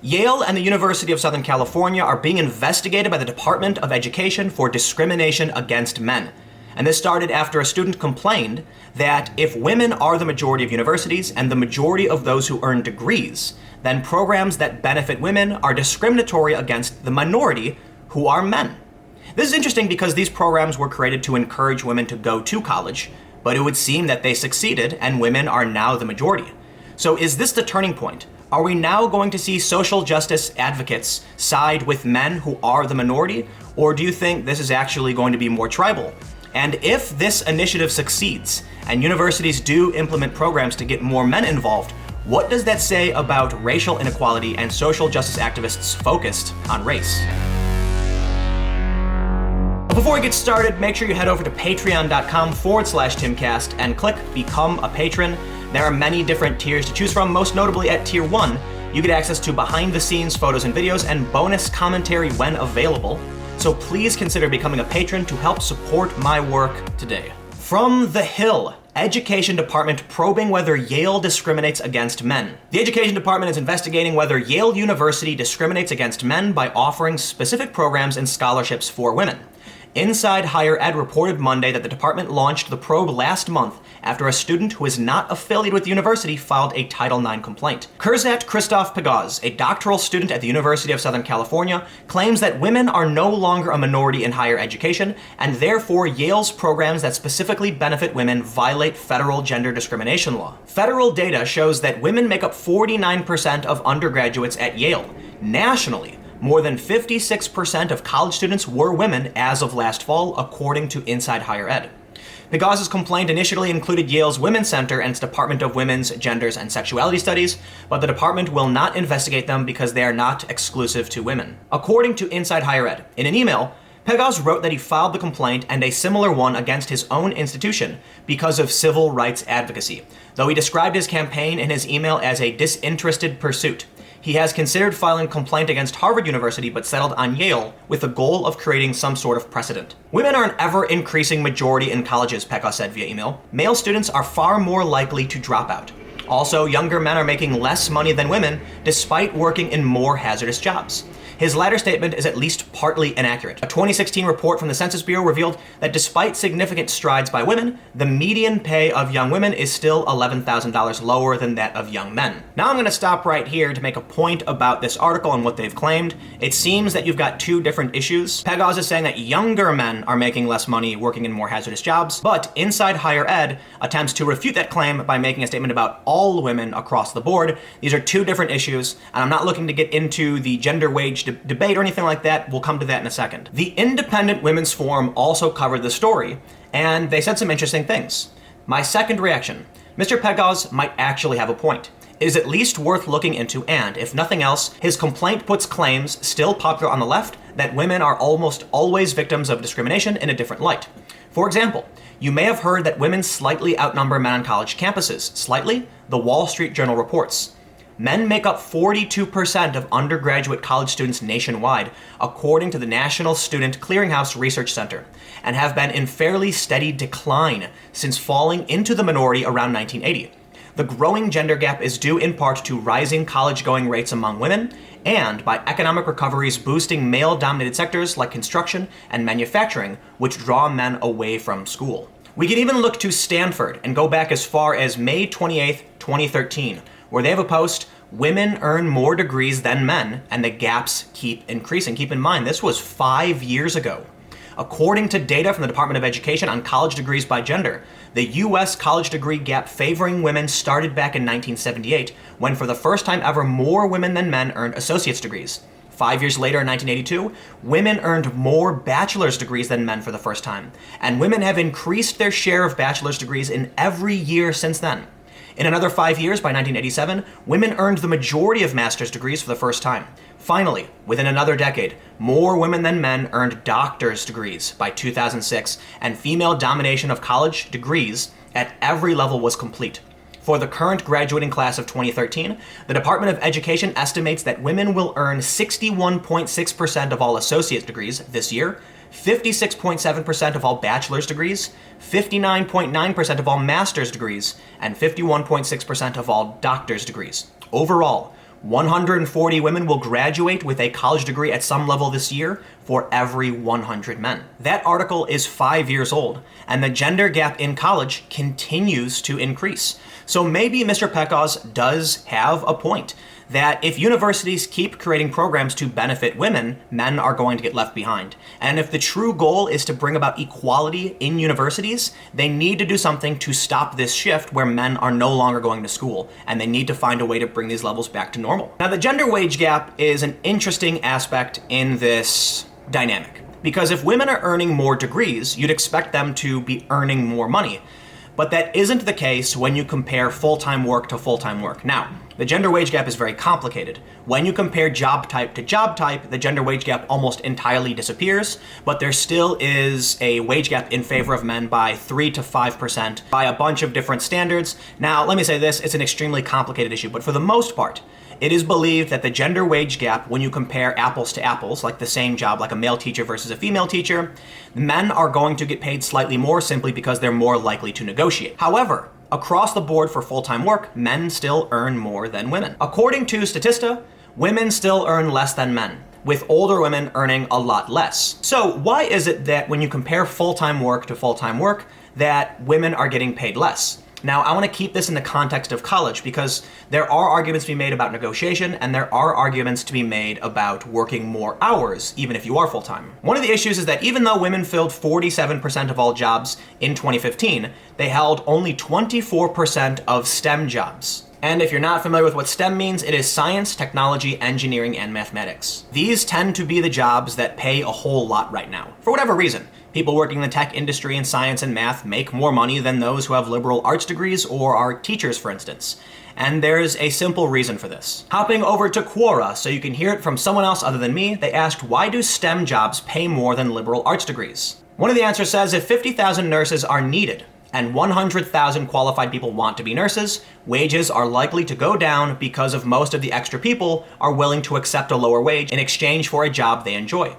Yale and the University of Southern California are being investigated by the Department of Education for discrimination against men. And this started after a student complained that if women are the majority of universities and the majority of those who earn degrees, then programs that benefit women are discriminatory against the minority, who are men. This is interesting because these programs were created to encourage women to go to college, but it would seem that they succeeded and women are now the majority. So is this the turning point? Are we now going to see social justice advocates side with men who are the minority, or do you think this is actually going to be more tribal? And if this initiative succeeds, and universities do implement programs to get more men involved, what does that say about racial inequality and social justice activists focused on race? Before we get started, make sure you head over to patreon.com/TimCast and click Become a Patron. There are many different tiers to choose from. Most notably at Tier 1, you get access to behind-the-scenes photos and videos and bonus commentary when available. So please consider becoming a patron to help support my work today. From The Hill, Education Department probing whether Yale discriminates against men. The Education Department is investigating whether Yale University discriminates against men by offering specific programs and scholarships for women. Inside Higher Ed reported Monday that the department launched the probe last month after a student who is not affiliated with the university filed a Title IX complaint. Kurzat Christoph Pagaz, a doctoral student at the University of Southern California, claims that women are no longer a minority in higher education, and therefore Yale's programs that specifically benefit women violate federal gender discrimination law. Federal data shows that women make up 49% of undergraduates at Yale. Nationally, more than 56% of college students were women as of last fall, according to Inside Higher Ed. Pagaz's complaint initially included Yale's Women's Center and its Department of Women's, Genders, and Sexuality Studies, but the department will not investigate them because they are not exclusive to women. According to Inside Higher Ed, in an email, Pagaz wrote that he filed the complaint and a similar one against his own institution because of civil rights advocacy, though he described his campaign in his email as a disinterested pursuit. He has considered filing a complaint against Harvard University but settled on Yale with the goal of creating some sort of precedent. Women are an ever-increasing majority in colleges, Pagaz said via email. Male students are far more likely to drop out. Also, younger men are making less money than women despite working in more hazardous jobs. His latter statement is at least partly inaccurate. A 2016 report from the Census Bureau revealed that despite significant strides by women, the median pay of young women is still $11,000 lower than that of young men. Now I'm going to stop right here to make a point about this article and what they've claimed. It seems that you've got two different issues. Pagaz is saying that younger men are making less money working in more hazardous jobs, but Inside Higher Ed attempts to refute that claim by making a statement about all women across the board. These are two different issues, and I'm not looking to get into the gender wage debate or anything like that. We'll come to that in a second. The Independent Women's Forum also covered the story, and they said some interesting things. My second reaction, Mr. Pagaz might actually have a point. It is at least worth looking into, and if nothing else, his complaint puts claims, still popular on the left, that women are almost always victims of discrimination in a different light. For example, you may have heard that women slightly outnumber men on college campuses. Slightly? The Wall Street Journal reports. Men make up 42% of undergraduate college students nationwide, according to the National Student Clearinghouse Research Center, and have been in fairly steady decline since falling into the minority around 1980. The growing gender gap is due in part to rising college-going rates among women and by economic recoveries boosting male-dominated sectors like construction and manufacturing, which draw men away from school. We can even look to Stanford and go back as far as May 28, 2013, where they have a post, "Women earn more degrees than men, and the gaps keep increasing." Keep in mind, this was 5 years ago. According to data from the Department of Education on college degrees by gender, the U.S. college degree gap favoring women started back in 1978, when for the first time ever more women than men earned associate's degrees. 5 years later, in 1982, women earned more bachelor's degrees than men for the first time, and women have increased their share of bachelor's degrees in every year since then. In another 5 years, by 1987, women earned the majority of master's degrees for the first time. Finally, within another decade, more women than men earned doctor's degrees by 2006, and female domination of college degrees at every level was complete. For the current graduating class of 2013, the Department of Education estimates that women will earn 61.6% of all associate's degrees this year, 56.7% of all bachelor's degrees, 59.9% of all master's degrees, and 51.6% of all doctor's degrees. Overall, 140 women will graduate with a college degree at some level this year for every 100 men. That article is 5 years old, and the gender gap in college continues to increase. So maybe Mr. Pekos does have a point, that if universities keep creating programs to benefit women, men are going to get left behind. And if the true goal is to bring about equality in universities, they need to do something to stop this shift where men are no longer going to school, and they need to find a way to bring these levels back to normal. Now, the gender wage gap is an interesting aspect in this dynamic, because if women are earning more degrees, you'd expect them to be earning more money. But that isn't the case when you compare full-time work to full-time work. Now, the gender wage gap is very complicated. When you compare job type to job type, the gender wage gap almost entirely disappears, but there still is a wage gap in favor of men by 3 to 5% by a bunch of different standards. Now, let me say this, it's an extremely complicated issue, but for the most part, it is believed that the gender wage gap, when you compare apples to apples, like the same job, like a male teacher versus a female teacher, men are going to get paid slightly more simply because they're more likely to negotiate. However, across the board for full-time work, men still earn more than women. According to Statista, women still earn less than men, with older women earning a lot less. So why is it that when you compare full-time work to full-time work, that women are getting paid less? Now, I want to keep this in the context of college because there are arguments to be made about negotiation and there are arguments to be made about working more hours, even if you are full-time. One of the issues is that even though women filled 47% of all jobs in 2015, they held only 24% of STEM jobs. And if you're not familiar with what STEM means, it is science, technology, engineering, and mathematics. These tend to be the jobs that pay a whole lot right now, for whatever reason. People working in the tech industry in science and math make more money than those who have liberal arts degrees or are teachers, for instance. And there's a simple reason for this. Hopping over to Quora so you can hear it from someone else other than me, they asked, why do STEM jobs pay more than liberal arts degrees? One of the answers says if 50,000 nurses are needed and 100,000 qualified people want to be nurses, wages are likely to go down because of most of the extra people are willing to accept a lower wage in exchange for a job they enjoy.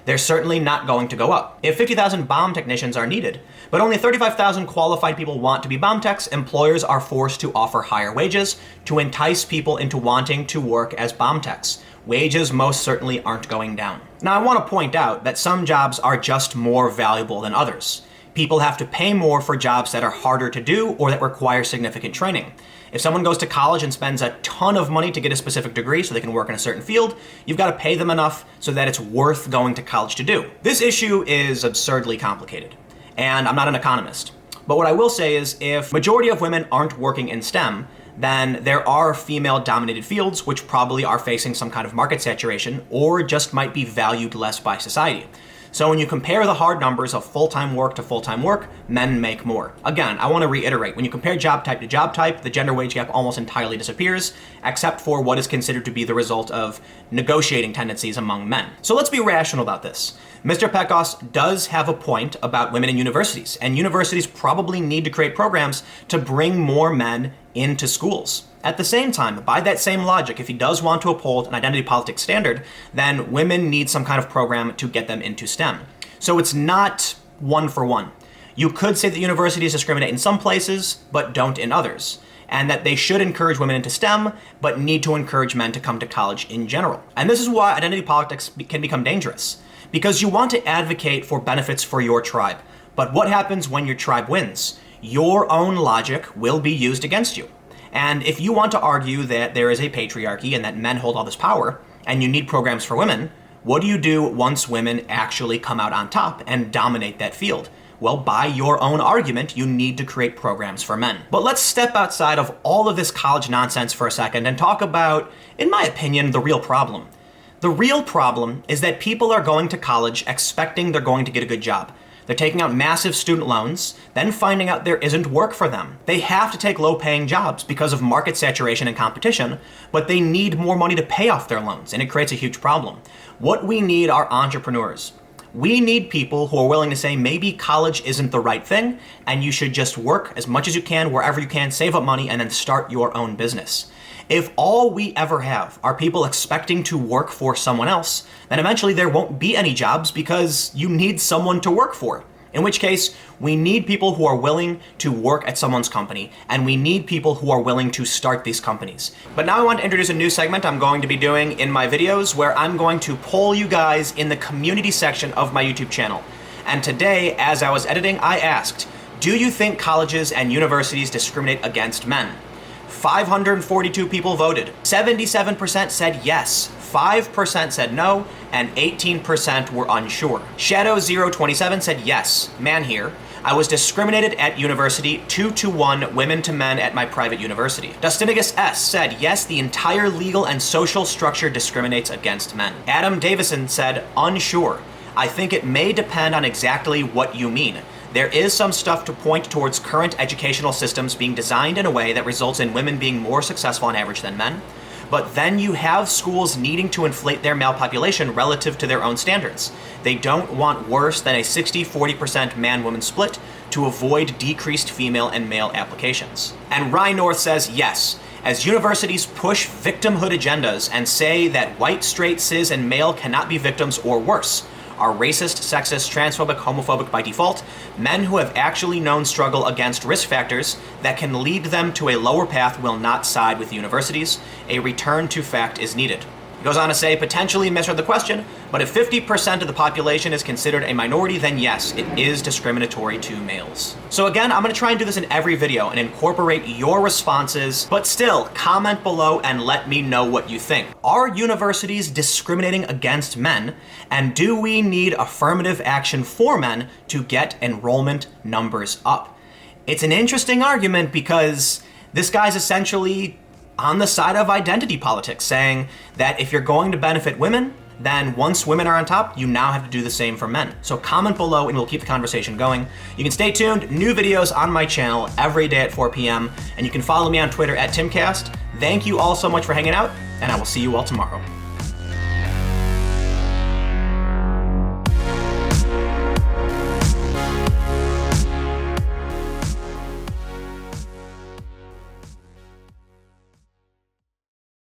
They're certainly not going to go up. If 50,000 bomb technicians are needed, but only 35,000 qualified people want to be bomb techs, employers are forced to offer higher wages to entice people into wanting to work as bomb techs. Wages most certainly aren't going down. Now, I want to point out that some jobs are just more valuable than others. People have to pay more for jobs that are harder to do or that require significant training. If someone goes to college and spends a ton of money to get a specific degree so they can work in a certain field, you've got to pay them enough so that it's worth going to college to do. This issue is absurdly complicated, and I'm not an economist. But what I will say is if majority of women aren't working in STEM, then there are female-dominated fields which probably are facing some kind of market saturation or just might be valued less by society. So when you compare the hard numbers of full-time work to full-time work, men make more. Again, I want to reiterate, when you compare job type to job type, the gender wage gap almost entirely disappears, except for what is considered to be the result of negotiating tendencies among men. So let's be rational about this. Mr. Pekos does have a point about women in universities, and universities probably need to create programs to bring more men into schools. At the same time, by that same logic, if he does want to uphold an identity politics standard, then women need some kind of program to get them into STEM. So it's not one for one. You could say that universities discriminate in some places, but don't in others, and that they should encourage women into STEM, but need to encourage men to come to college in general. And this is why identity politics can become dangerous, because you want to advocate for benefits for your tribe. But what happens when your tribe wins? Your own logic will be used against you. And if you want to argue that there is a patriarchy and that men hold all this power, and you need programs for women, what do you do once women actually come out on top and dominate that field? Well, by your own argument, you need to create programs for men. But let's step outside of all of this college nonsense for a second and talk about, in my opinion, the real problem. The real problem is that people are going to college expecting they're going to get a good job. They're taking out massive student loans, then finding out there isn't work for them. They have to take low-paying jobs because of market saturation and competition, but they need more money to pay off their loans, and it creates a huge problem. What we need are entrepreneurs. We need people who are willing to say maybe college isn't the right thing, and you should just work as much as you can, wherever you can, save up money, and then start your own business. If all we ever have are people expecting to work for someone else, then eventually there won't be any jobs because you need someone to work for. In which case, we need people who are willing to work at someone's company, and we need people who are willing to start these companies. But now I want to introduce a new segment I'm going to be doing in my videos where I'm going to poll you guys in the community section of my YouTube channel. And today, as I was editing, I asked, do you think colleges and universities discriminate against men? 542 people voted. 77% said yes, 5% said no, and 18% were unsure. Shadow027 said yes, man here. I was discriminated at university, 2-to-1 women to men at my private university. Dustinigus S said yes, the entire legal and social structure discriminates against men. Adam Davison said unsure. I think it may depend on exactly what you mean. There is some stuff to point towards current educational systems being designed in a way that results in women being more successful on average than men. But then you have schools needing to inflate their male population relative to their own standards. They don't want worse than a 60-40% man-woman split to avoid decreased female and male applications. And Ryan North says yes. As universities push victimhood agendas and say that white, straight, cis, and male cannot be victims or worse, are racist, sexist, transphobic, homophobic by default, men who have actually known struggle against risk factors that can lead them to a lower path will not side with universities. A return to fact is needed. He goes on to say, potentially misread the question, but if 50% of the population is considered a minority, then yes, it is discriminatory to males. So again, I'm gonna try and do this in every video and incorporate your responses, but still, comment below and let me know what you think. Are universities discriminating against men? And do we need affirmative action for men to get enrollment numbers up? It's an interesting argument because this guy's essentially on the side of identity politics, saying that if you're going to benefit women, then once women are on top, you now have to do the same for men. So comment below and we'll keep the conversation going. You can stay tuned, new videos on my channel every day at 4 p.m. and you can follow me on Twitter at Timcast. Thank you all so much for hanging out, and I will see you all tomorrow.